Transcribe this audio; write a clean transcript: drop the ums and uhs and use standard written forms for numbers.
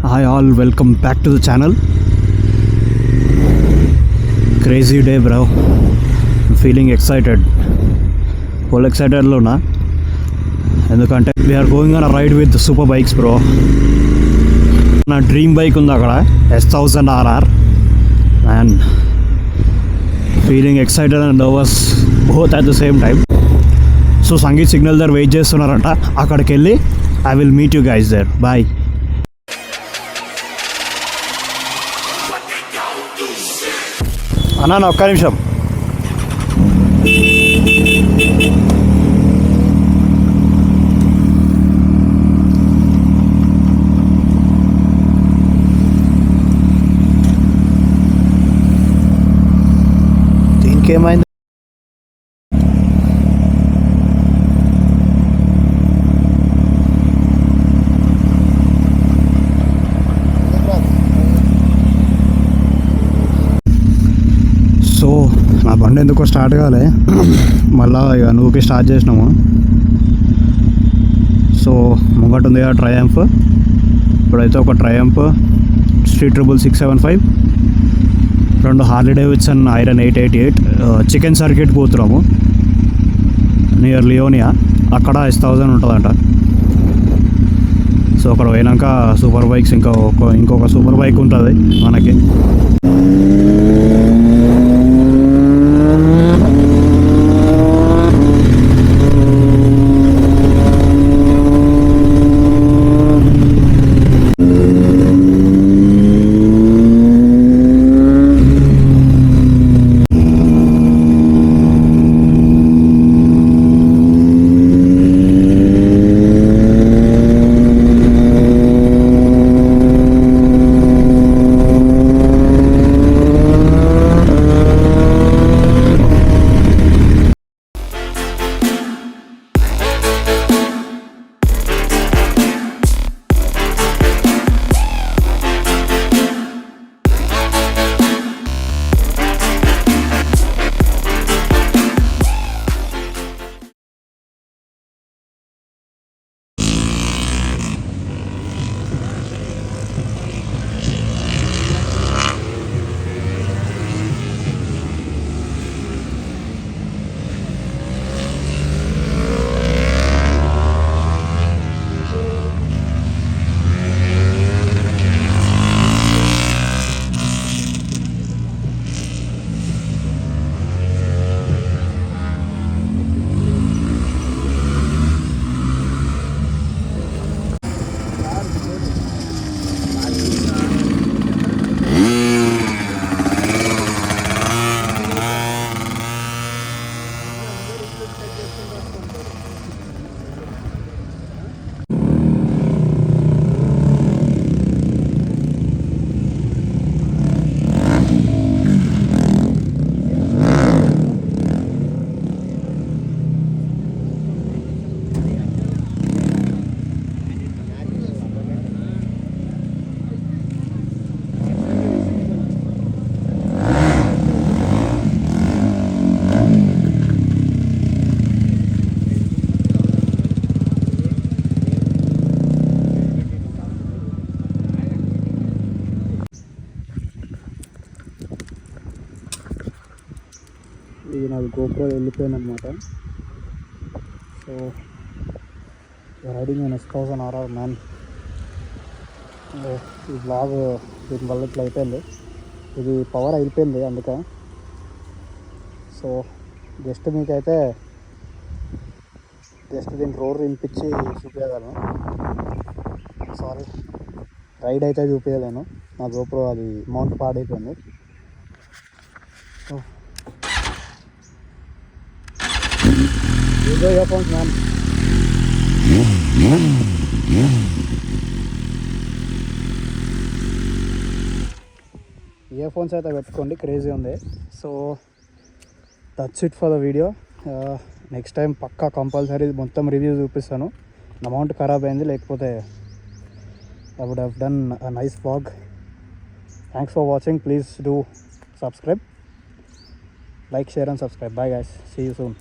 Hi all, welcome back to the channel. Crazy day bro. I'm feeling excited. Full excited lo na. ఎందుకంటే we are going on a ride with the super bikes bro. నా dream bike ఉంది అక్కడ S1000 RR and feeling excited and nervous both at the same time. So sangeet signal దగ్గర wait చేస్తున్నారంట. అక్కడికి వెళ్ళి I will meet you guys there. Bye. అన్నా ఒక్క నిమిషం. దీనికి ఏమైంది? సో నా బండి ఎందుకో స్టార్ట్ కాలే, మళ్ళా ఇక నువ్వుకి స్టార్ట్ చేసినాము. సో ముంగట ఉంది కదా ట్రయంఫ్. ఇప్పుడైతే ఒక Triumph Street Triple 675, 2 Harley Davidson Iron 888 chicken circuit పోతున్నాము నియర్ లియోనియా. అక్కడ S1000 ఉంటుందంట. సో అక్కడ పోయినాక సూపర్ బైక్స్ ఇంకొక సూపర్ బైక్ ఉంటుంది మనకి. ఇది నాది గోప్రో వెళ్ళిపోయిందనమాట. So riding S1000 RR man. ఈ బ్లాగ్ దీనివల్ల ఇట్లా అయిపోయింది. ఇది పవర్ అయిపోయింది అందుకే. సో జస్ట్ మీకైతే దీని రోడ్ వినిపించి చూపించగలను. సారీ, రైడ్ అయితే చూపించలేను. నా గోప్రో అది మౌంట్ పాడైపోయింది. So earphones man. Earphones అయితే పెట్టుకోండి, క్రేజీ ఉంది. So that's it for the video. Next time పక్కా కంపల్సరీ మొత్తం రివ్యూ చూపిస్తాను. అమౌంట్ ఖరాబ్ అయింది, లేకపోతే I would have done a nice vlog. Thanks for watching. Please do subscribe, like, share and subscribe. Bye guys, see you soon.